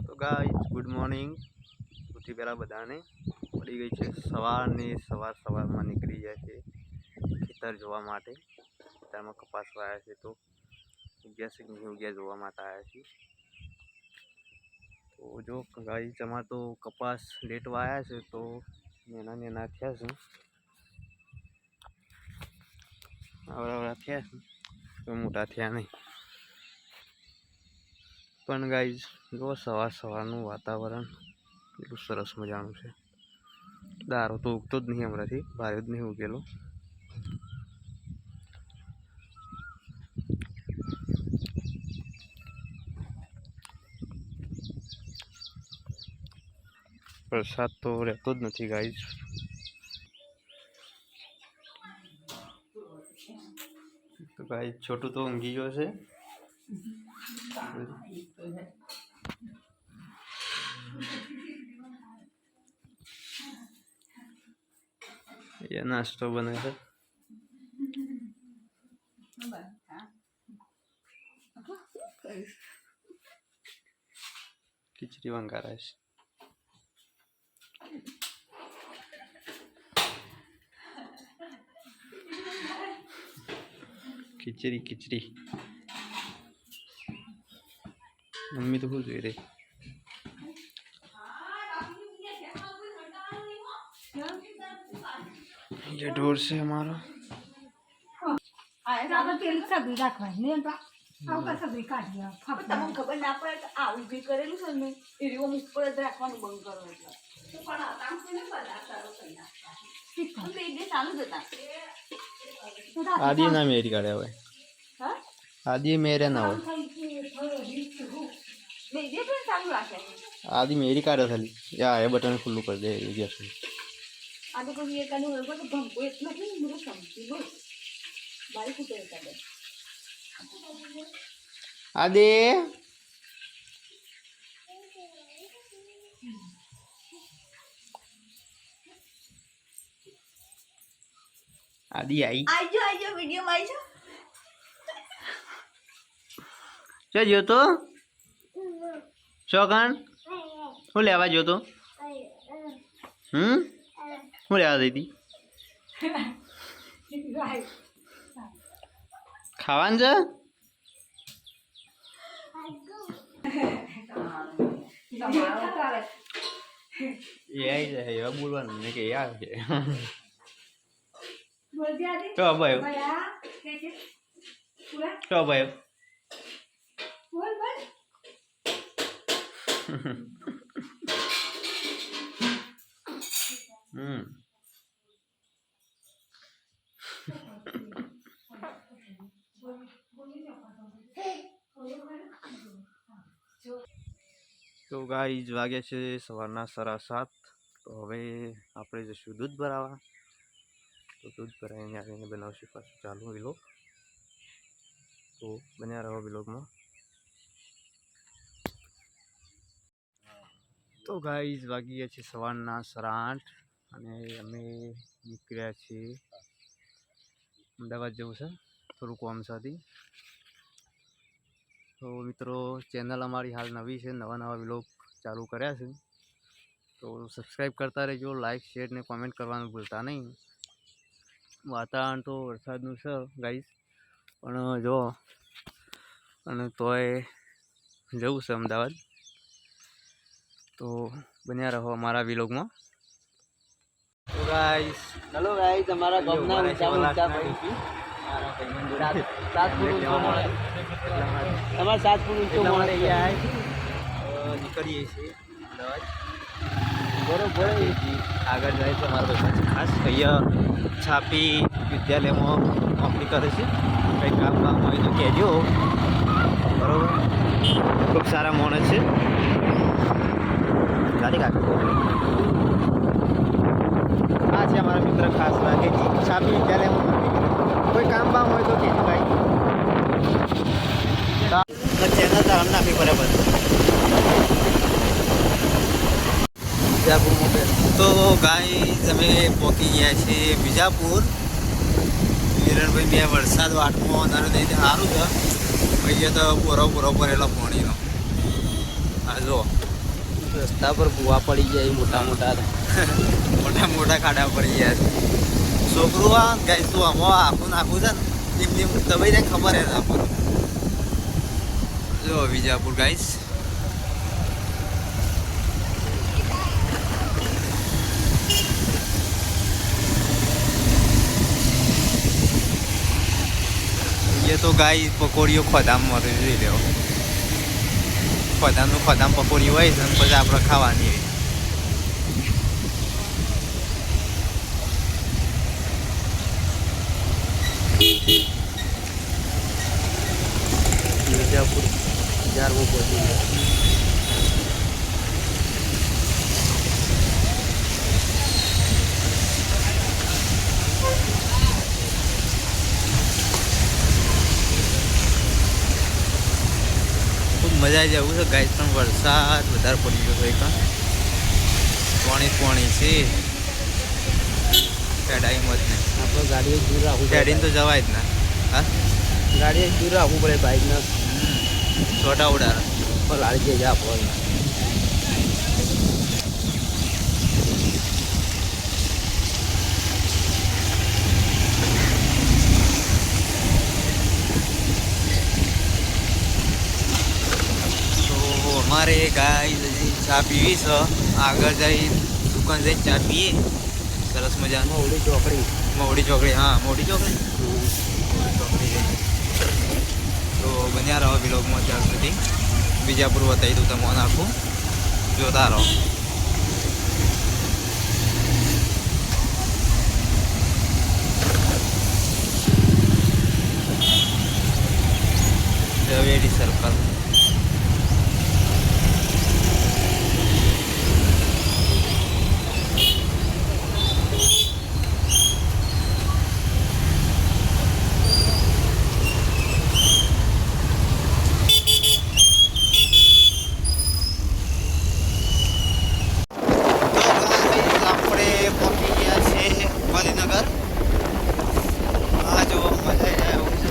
તો guys good morning. સૌથી પહેલાં બધાને પડી ગઈ છે સવારમાં નીકળી જાય છે ખેતર જોવા માટે. ખેતરમાં કપાસ વાયા છે તો ઉગ્યા છે નહીં ઉગ્યા જોવા માટે આવ્યા છીએ. તો જો ગાઈસ અમારે તો કપાસ લેટ વાયા છે તો નેના થયા છે, આવડા થયા છે તો મોટા થયા નહીં. પણ ગાઈસ જો સવારનું વાતાવરણ એટલું સરસ મજાનું છે. દારો તો ઉગતો જ નહીં, હમણાંથી ભારે જ નહીં ઉગેલો. વરસાદ તો રહેતો જ નથી ગાઈસ. તો ગાઈસ છોટું તો ઊંઘી ગયો છે. ये नाश्तो बने છે. खिचड़ी वंगारा है. खिचड़ी मम्मी तो भूल गई रे. ये डोर से हमारा तेल सगळी दाखवायची नाही का? का सगळी काढली તમને ખબર ના પડે તો આ ઊભી કરેલું છે ને એ રીવો મુશ્કેલ જ રાખવાનું બંધ કરો એટલે પણ કામ કોને બધા સારું કરી નાખતા એટલે એ બે ચાલુ જ હતા. आदि ना मेरी काढ़े हुए. હા आदि मेरे ना हो. બે બે પણ ચાલુ રાખે. आदि मेरी काढ़े थाली या ये बटन खुल्लू कर दे ये जैसे. આ તો કોઈ એક આનું હોય તો ભંકો એટલો કે મને સમજી બોલ બારી કુટે કાઢે. आदि आदि आई આજો વિડિયો માં આજો. क्या जो तो शौकान હું લેવા જો તો હું લેવા દઈ હતી ખાવાનું છે. એ આવી જાય એવા બોલવાનું ને કે એ આવે છે. તો ભાઈ તો ભાઈ તો ગાઈસ વાગ્યા છે સવારના 7:30. તો હવે આપણે જઈશું દૂધ ભરાવા. તો દૂધ ભરાઈને આવીને બનાવશું પાછું ચાલુ વિલોગ. તો બન્યા રહો વિલોગમાં. તો ગાઈસ વાગી ગયા છે સવારના 8:30 અને અમે નીકળ્યા છીએ અમદાવાદ જવું છે થોડું કામ સાથે. તો મિત્રો ચેનલ અમારી હાલ નવી છે, નવા વિલોગ ચાલુ કર્યા છે તો સબસ્ક્રાઈબ કરતા રહેજો. લાઈક શેર ને કોમેન્ટ કરવાનું ભૂલતા નહીં. વાતાવરણ તો વરસાદનું છે ગાઈસ, પણ જો અને તોય જવું છે અમદાવાદ. તો બન્યા રહો અમારા વિલોગમાં. તો ગાઈસ હેલો ગાઈસ, અમારા ગામના ઊંચા અમારા 7 ફૂટ ઊંચો મળે નીકળીએ છીએ અમદાવાદ. બરોબર. આગળ જાય છે અમારા ભાઈ ખાસ અહીંયા છાપી વિદ્યાલયમાં નોકરી કરે છે. કંઈ કામ હોય તો કહેજો, બરાબર. ખૂબ સારા માણસ છે. ગાડી કાઢો. આ છે અમારા મિત્ર ખાસ લાગે છાપી વિદ્યાલયમાં કોઈ કામ હોય તો કહેજો ભાઈ. ચેનલ તાર નાખી બરાબર. તો ગાઈસ અમે પહોંચી ગયા છીએ બીજાપુર. કિરણભાઈ બે વરસાદ વાટમાં નાનું નહીં સારું છે. અહીંયા તો પૂરો ભરેલો પાણીનો. હા જો રસ્તા પર ભૂવા પડી જાય મોટા મોટા મોટા મોટા ખાડા પડી ગયા છે છોકરું આ ગાય તું આમાં આખું નાખું છે ને એમની દબાઈ જાય ખબર હે આપણને જો વિજાપુર ગાઈસ ये तो गाय पकोड़ियों खदाम मरे જોઈ લેવો ખદામનું ખદામ પકોડી હોય છે અને પછી આપણે ખાવાની હોય વિજાપુર 11 પહોંચી ગયા. ખૂબ મજા આવી જવું છે ગાય પણ વરસાદ વધારે પડી ગયો હોય કાં પાણી છે પેડાઈ મત ને આપણે ગાડીએ દૂર રાખવું પેડીને તો જવાય જ ના હા ગાડીએ દૂર રાખવું પડે બાઇકના છોટા ઉડાર પર લાડી જાય આપણને. તો અમારે ગાય હજી ચા પીવી છે આગળ જઈ દુકાન જઈને ચા પીએ સરસ મજાનું મોવડી ચોકડી મોવડી ચોકડી હા મોવડી ચોકડી ચોકડી જઈ તો બન્યા રહો વિલોગમાં ત્યાં સુધી વિજાપુર બતાવી દઉં તમને આખું જોતા રહો ઝવેરી સર્કલ આપણે પહોંચી ગયા છે ગાંધીનગર આ જો મજા આવી જાય એવું છે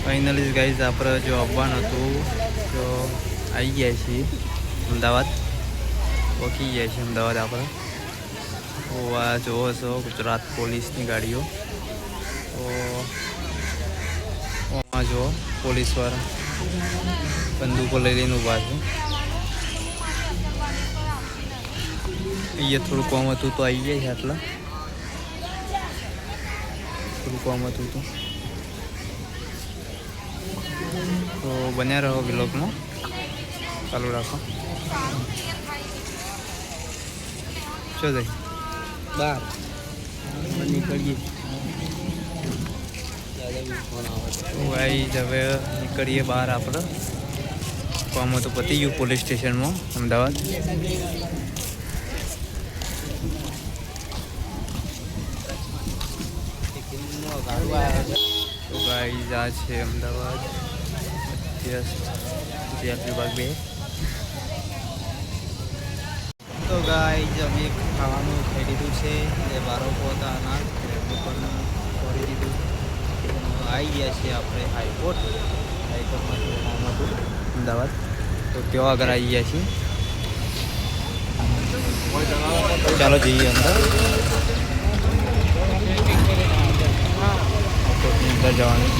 ફાઇનલી ગાઈઝ આપણે જો આવવાનું હતું તો આવી ગયા છીએ અમદાવાદ પહોંચી ગયા છીએ અમદાવાદ આપણે તો આ જોવો છો ગુજરાત પોલીસની ગાડીઓ તો આમાં જુઓ પોલીસવાળા બંદૂકો લઈ લઈને ઊભા છે અહીંયા થોડું કામ હતું તો આવી ગયા છે આટલા થોડું કામ હતું તો તો બન્યા રહો બ્લોગમાં ચાલુ રાખો શું જાય બહાર નીકળીએ ગાઈઝ હવે નીકળીએ બહાર આપણે કામ તો પતી ગયું પોલીસ સ્ટેશનમાં અમદાવાદ તો ગાઈઝ આ છે અમદાવાદ જેલ વિભાગ 2 તો ગાઈઝ અમે ખાવાનું ખાઈ લીધું છે જે બાળકો હતા અનાજ એમનું પણ કરી દીધું આવી ગયા છીએ આપણે હાઈકોર્ટમાં કામ હતું અમદાવાદ તો ત્યાં આગળ આવી ગયા છીએ ચાલો જઈએ અંદર હાઈકોર્ટની અંદર જવાનું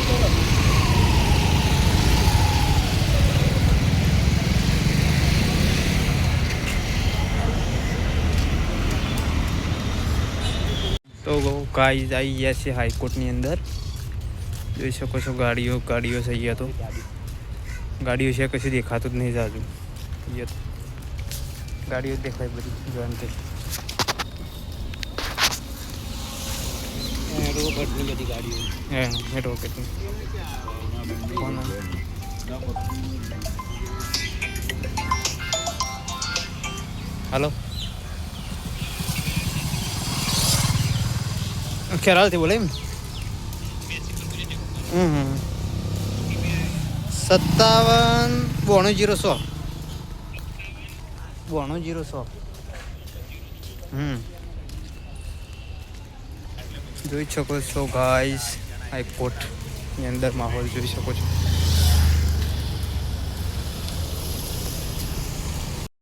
તો ગાઈઝ આવી ગયા છે હાઈકોર્ટની અંદર જોઈ શકો છો ગાડીઓ છે અહીંયા તો ગાડીઓ છે કશું દેખાતું જ નહીં જાજુ અહીંયા તો ગાડીઓ જ દેખાય બધી જોવાનથી રોકટની બધી ગાડીઓ હે એ રોકેટની કોણ હાલો ખેરાલથી બોલે એમ 57 92 100 જોઈ શકો છો ગાઈસ હાઈકોર્ટની અંદર માહોલ જોઈ શકો છો